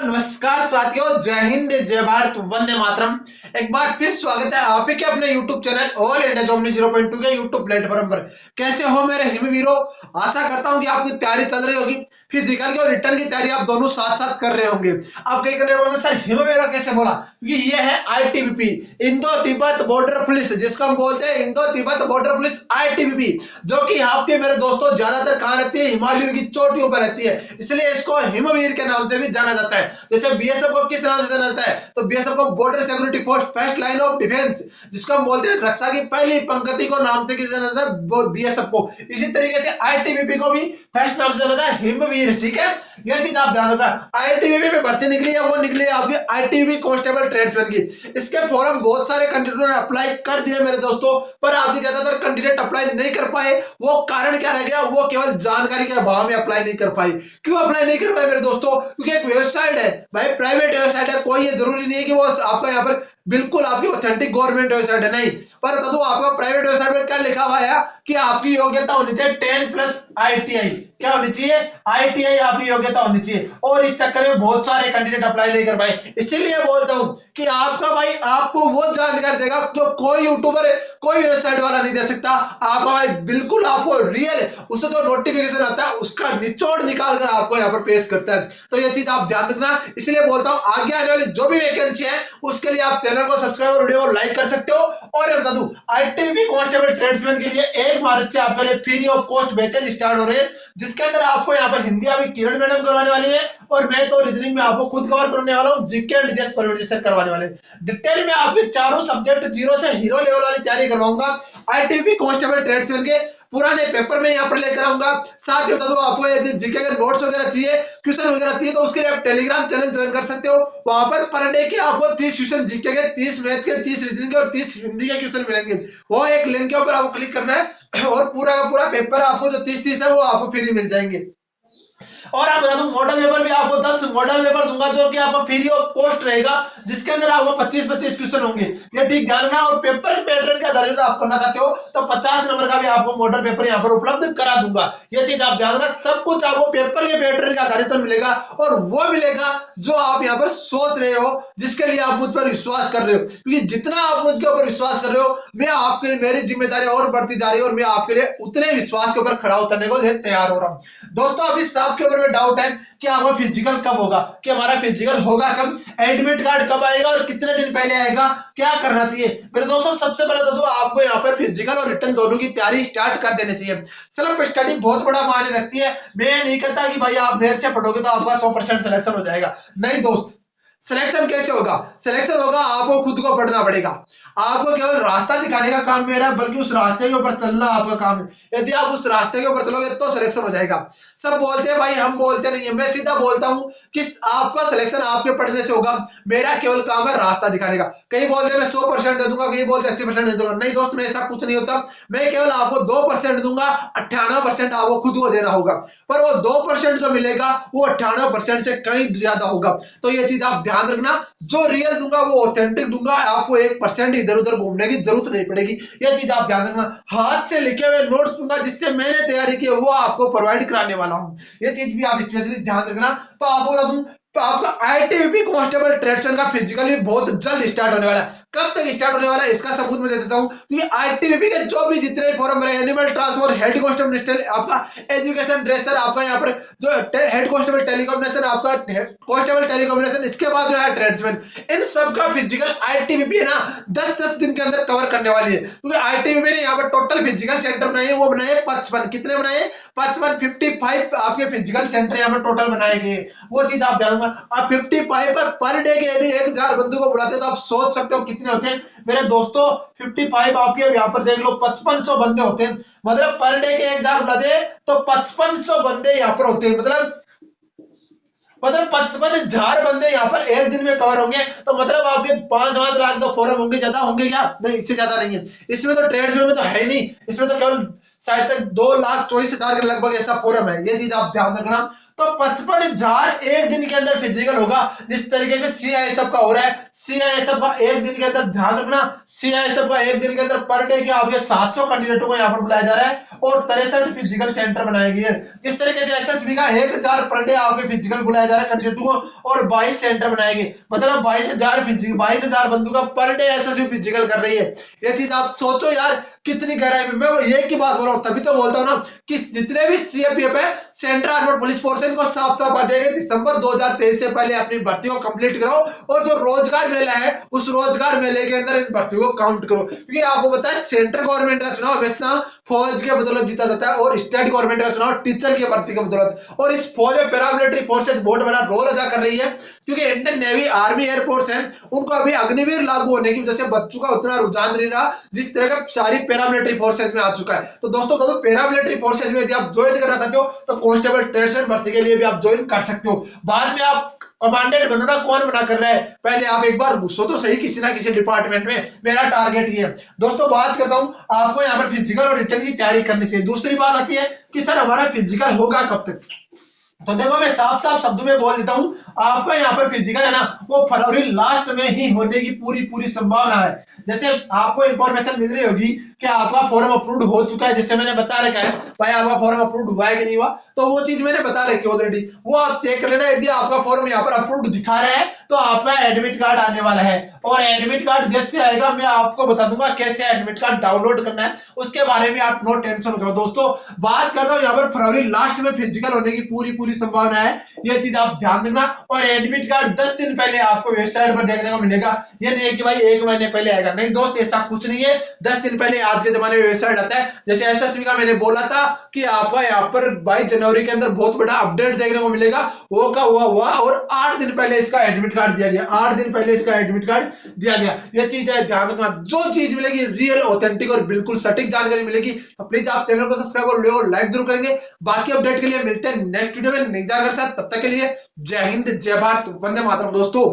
नमस्कार साथियों, जय हिंद, जय भारत, वंदे मातरम। एक बार फिर स्वागत है आप ही के अपने YouTube channel all India job 0.2 के YouTube प्लेटफॉर्म पर। कैसे हो मेरे हिमवीरों? आशा करता हूं कि आपकी तैयारी चल रही होगी। फिजिकल की और रिटर्न की तैयारी आप दोनों साथ साथ कर रहे होंगे। आप कई करने बोलोगे सर हिमवीरों कैसे बोला? क्योंकि ये है ITBP, Indo Tibet border police, जिसको हम बोलते हैं Indo Tibet border police ITBP, जो कि आपके मेरे दोस्तों ज्यादातर कहां रहती है? हिमालयों की चोटियों पर रहती है, इसलिए इसको हिमवीर के नाम से भी जाना जाता है। जैसे BSF को किस नाम से जाना जाता है? तो BSF को border security force first line of defence, जिसको हम बोलते हैं रक्षा की पहली पंक्ति को नाम से किस जाना जाता है? BSF को। इसी तरीके से ITBP को भी फर्स्ट नाम से जाना जाता है हिमवीर। ठीक है, यह चीज आप ध्यान रखना। ITBP में भर्ती निकली है, वो निकली है आपकी ITBP कांस्टेबल ट्रेड्समैन की। इसके फॉर्म बहुत सारे कैंडिडेटों ने अप्लाई कर दिए मेरे दोस्तों, पर आपके ज्यादातर कैंडिडेट अप्लाई नहीं कर पाए। वो कारण क्या रह गया? वो केवल जानकारी के अभाव में अप्लाई नहीं कर पाए। क्यों अप्लाई नहीं कर पाए मेरे दोस्तों? क्योंकि एक वेबसाइट है भाई, प्राइवेट वेबसाइट है, कोई ये जरूरी नहीं है कि वो आपका यहाँ पर बिल्कुल आपकी ऑथेंटिक गवर्नमेंट वेबसाइट है, नहीं। पर तो आपका प्राइवेट वेबसाइट में क्या लिखा हुआ है कि आपकी योग्यता होनी चाहिए 10+ ITI। क्या होनी चाहिए? ITI आपकी योग्यता होनी चाहिए। और इस चक्कर में बहुत सारे कैंडिडेट अप्लाई नहीं कर पाए। इसीलिए बोलता हूं कि आपका भाई आपको वो जानकारी देगा जो कोई यूट्यूबर है, कोई वेबसाइट वाला नहीं दे सकता। आपका भाई बिल्कुल आपको रियल उससे जो नोटिफिकेशन आता है उसका निचोड़ निकाल कर आपको यहाँ पर पेश करता है। तो ये चीज आप ध्यान रखना। इसलिए बोलता हूँ आगे आने वाली जो भी वैकेंसी है उसके लिए आप चैनल को सब्सक्राइब और वीडियो को लाइक कर सकते हो। और बता दूं ITBP कांस्टेबल ट्रेड्समैन के लिए 1 मार्च से आपके लिए free of cost batches start हो रहे हैं, जिसके अंदर आपको यहाँ पर हिंदी अभी किरण मैडम करवाने वाली है, और मैं तो रीजनिंग में आपको खुद कवर करने वाला हूँ, जीके एंड जीएस परवरिश करवाने वाले। डिटेल में आपके चारों सब्जेक्ट जीरो से हीरो लेवल वाली तैयारी करवाऊंगा। ITBP कांस्टेबल ट्रेड्समैन के पुराने पेपर में यहाँ पर लेकर आऊंगा। साथ ही बता दूं आपको यदि जीके के नोट्स वगैरह चाहिए, क्वेश्चन वगैरह चाहिए, तो उसके लिए आप टेलीग्राम चैनल ज्वाइन कर सकते हो। वहां पर पर डे के आपको 30 क्वेश्चन जीके के, 30 मैथ के, 30 रीजनिंग के और 30 हिंदी के क्वेश्चन मिलेंगे। वो एक लिंक के ऊपर आपको क्लिक करना है और पूरा का पूरा पेपर आपको जो 30 है वो आपको फ्री मिल जाएंगे। और आप बता दूं मॉडल पेपर भी आपको 10 मॉडल पेपर दूंगा, जो कि आपको फ्री ऑफ कॉस्ट रहेगा, जिसके अंदर आपको 25-25 क्वेश्चन होंगे। ये ठीक ध्यान रखना। और पेपर पैटर्न के आधार पर आप करना चाहते हो तो 50 नंबर का भी आपको मॉडल पेपर यहाँ पर उपलब्ध करा दूंगा। ये चीज आप ध्यान रखना। सब कुछ आपको पेपर के पैटर्न के आधारित मिलेगा, और वो मिलेगा जो आप यहाँ पर सोच रहे हो, जिसके लिए आप मुझ पर विश्वास कर रहे हो। क्योंकि जितना आप मुझके ऊपर विश्वास कर रहे हो, मैं आपके लिए मेरी जिम्मेदारी और बढ़ती जा रही है, और मैं आपके लिए उतने विश्वास के ऊपर खड़ा उतरने को तैयार हो रहा हूँ। दोस्तों अभी सबके ऊपर में डाउट है कि आपका फिजिकल कब होगा, कि हमारा फिजिकल होगा कब, एडमिट कार्ड कब आएगा और कितने दिन पहले आएगा, क्या करना चाहिए मेरे दोस्तों? सबसे पहले दोस्तों आपको यहाँ पर फिजिकल और रिटर्न दोनों की तैयारी स्टार्ट कर देनी चाहिए। सेल्फ स्टडी बहुत बड़ा मायने रखती है। मैं नहीं कहता कि भाई आप मेरे से पढ़ोगे तो आपका 100% सिलेक्शन हो जाएगा, नहीं दोस्त। सिलेक्शन कैसे होगा? सिलेक्शन होगा आपको खुद को पढ़ना पड़ेगा। आपको केवल रास्ता दिखाने का काम मेरा, बल्कि उस रास्ते के ऊपर चलना आपका काम है। यदि आप उस रास्ते के ऊपर चलोगे तो सिलेक्शन हो जाएगा। सब बोलते हैं भाई, हम बोलते नहीं है। मैं सीधा बोलता हूं कि आपका सिलेक्शन आपके पढ़ने से होगा। मेरा केवल काम है रास्ता दिखाने का। कई बोलते हैं मैं 100% दे दूंगा, कई बोलते 80% दे दूंगा। नहीं दोस्त, मैं ऐसा कुछ नहीं होता। मैं केवल आपको 2% दूंगा, 98% आपको खुद को देना होगा। पर वो 2% जो मिलेगा वो 98% से कहीं ज्यादा होगा। तो ये चीज आप ध्यान रखना। जो रियल दूंगा वो ऑथेंटिक दूंगा, आपको 1% इधर उधर घूमने की जरूरत नहीं पड़ेगी। ये चीज आप ध्यान रखना। हाथ से लिखे हुए नोट्स दूंगा, जिससे मैंने तैयारी की है वो आपको प्रोवाइड कराने वाला हूं। ये चीज भी आप स्पेशली ध्यान रखना। तो आपको बता दूं तो आपका ITBP कांस्टेबल ट्रेड्समैन का फिजिकल भी बहुत जल्द स्टार्ट होने वाला है। कब तक स्टार्ट होने वाला है इसका सबूत मैं दे देता हूं। क्योंकि ITBP के जो भी जितने फॉर्म रहे, animal transport, head constable minister, आपका एजुकेशन ड्रेसर, आपका यहाँ पर जो हेड कांस्टेबल टेलीकम्युनिकेशन, आपका कांस्टेबल टेलीकम्युनिकेशन, इसके बाद जो है ट्रेड्समैन, इन सब का फिजिकल ITBP है ना 10-10 दिन के अंदर कवर करने वाली है। क्योंकि ITBP ने यहाँ पर टोटल फिजिकल सेंटर बनाए, वो बनाए 55। कितने बनाए? 55 आपके फिजिकल सेंटर यहाँ पर टोटल बनाए गए। वो चीज आप ध्यान रखना। आप 55 पर डे के यदि 1000 बंदों को बुलाते हैं तो आप सोच सकते हो कितने होते हैं मेरे दोस्तों। 55 आपके यहाँ पर देख लो 5500 बंदे होते हैं। मतलब पर डे के 1000 बुलाते तो 5500 बंदे यहाँ पर होते हैं। मतलब 55,000 बंदे यहाँ पर एक दिन में कवर होंगे। तो मतलब आपके 5-5 लाख तो फॉर्म होंगे, ज्यादा होंगे क्या? नहीं, इससे ज्यादा नहीं है। इसमें तो ट्रेड्समैन में तो है ही नहीं। इसमें तो केवल शायद तक 2,24,000 के लगभग ऐसा फॉर्म है। ये चीज आप ध्यान रखना। तो 55,000 एक दिन के अंदर फिजिकल होगा। जिस तरीके से सीआईएसएफ का हो रहा है, सीआईएसएफ का एक दिन के अंदर, ध्यान रखना, सीआईएसएफ का एक दिन के अंदर पर डे के आपके 700 कैंडिडेटों को यहाँ पर बुलाया जा रहा है और 63 फिजिकल सेंटर बनाए गए। जिस तरीके से एसएसबी का 1000 पर डे आपके फिजिकल बुलाया जा रहा है कैंडिडेटों को और 22 सेंटर बनाए गए, मतलब 22,000 बंदों का पर डे एसएसबी फिजिकल कर रही है। ये चीज आप सोचो यार कितनी गहराई में। मैं ये की बात बोल रहा हूँ, तभी तो बोलता हूँ ना कि जितने भी सीएपीएफ है, सेंट्रल आर्मड पुलिस फोर्स, इनको साफ साफ बता देंगे दिसंबर 2023 से पहले अपनी भर्ती को कंप्लीट करो और जो रोजगार मेला है उस रोजगार मेले के अंदर इन भर्तियों को काउंट करो। क्योंकि आपको पता है सेंट्रल गवर्नमेंट का चुनाव हमेशा फौज के बदौलत जीता जाता है और स्टेट गवर्नमेंट का चुनाव टीचर की भर्ती के बदौलत। और इस फौज में पैरामिलिट्री फोर्सेज बहुत बड़ा रोल अदा कर रही है, क्योंकि इंडियन नेवी, आर्मी, एयरफोर्स है, उनको अभी अग्निवीर लागू होने की वजह से बच्चों का उतना रुझान नहीं रहा जिस तरह का सारी पैरामिलिट्री फोर्सेज में आ चुका है। तो दोस्तों पैरामिलिट्री फोर्सेज में यदि आप ज्वाइन करना चाहते हो तो कांस्टेबल ट्रेड्समैन भर्ती के लिए भी आप ज्वाइन कर सकते हो। बाद में आप कमांडेंट बनना, कौन बना कर रहा है, पहले आप एक बार घुसो तो सही किसी ना किसी डिपार्टमेंट में। मेरा टारगेट ये है। दोस्तों बात करता हूं, आपको यहाँ पर फिजिकल और रिटर्न की तैयारी करनी चाहिए। दूसरी बात आती है कि सर हमारा फिजिकल होगा कब तक, तो देखो मैं साफ साफ शब्दों में बोल देता हूं, आपका यहाँ पर फिजिकल है ना वो फरवरी लास्ट में ही होने की पूरी संभावना है। जैसे आपको इंफॉर्मेशन मिल रही होगी कि आपका फॉर्म अप्रूव्ड हो चुका है, जिससे मैंने बता रखा है भाई आपका फॉर्म अप्रूव्ड हुआ है कि नहीं हुआ, तो वो चीज मैंने बता रखी है ऑलरेडी, वो आप चेक कर लेना। यदि आपका फॉर्म यहाँ पर अप्रूव्ड दिखा रहा है तो आपका एडमिट कार्ड आने वाला है और एडमिट कार्ड जैसे आएगा मैं आपको बता दूंगा कैसे एडमिट कार्ड डाउनलोड करना है, उसके बारे में आप नो टेंशन करो। दोस्तों बात करता हूँ यहाँ पर फरवरी लास्ट में फिजिकल होने की पूरी संभावना है, ये चीज आप ध्यान देना। और एडमिट कार्ड 10 दिन पहले आपको वेबसाइट पर देखने को मिलेगा, ये नहीं है कि भाई 1 महीने पहले आएगा, नहीं दोस्त ऐसा कुछ नहीं है। 10 दिन पहले आज के जमाने में वेबसाइट आता है। जैसे एसएसबी का मैंने बोला था कि आपका यहाँ पर 22 जनवरी के अंदर बहुत बड़ा अपडेट देखने को मिलेगा, वो का हुआ और 8 दिन पहले इसका एडमिट कार्ड दिया गया, 8 दिन पहले इसका एडमिट कार्ड दिया गया। ये चीज है, ध्यान रखना। जो चीज मिलेगी रियल, ऑथेंटिक और बिल्कुल सटीक जानकारी मिलेगी, तो प्लीज आप चैनल को सब्सक्राइब और वीडियो को लाइक जरूर करेंगे। बाकी अपडेट के लिए मिलते हैं नेक्स्ट वीडियो में नई जानकारी के साथ, तब तक के लिए जय हिंद, जय भारत, वंदे मातरम दोस्तों।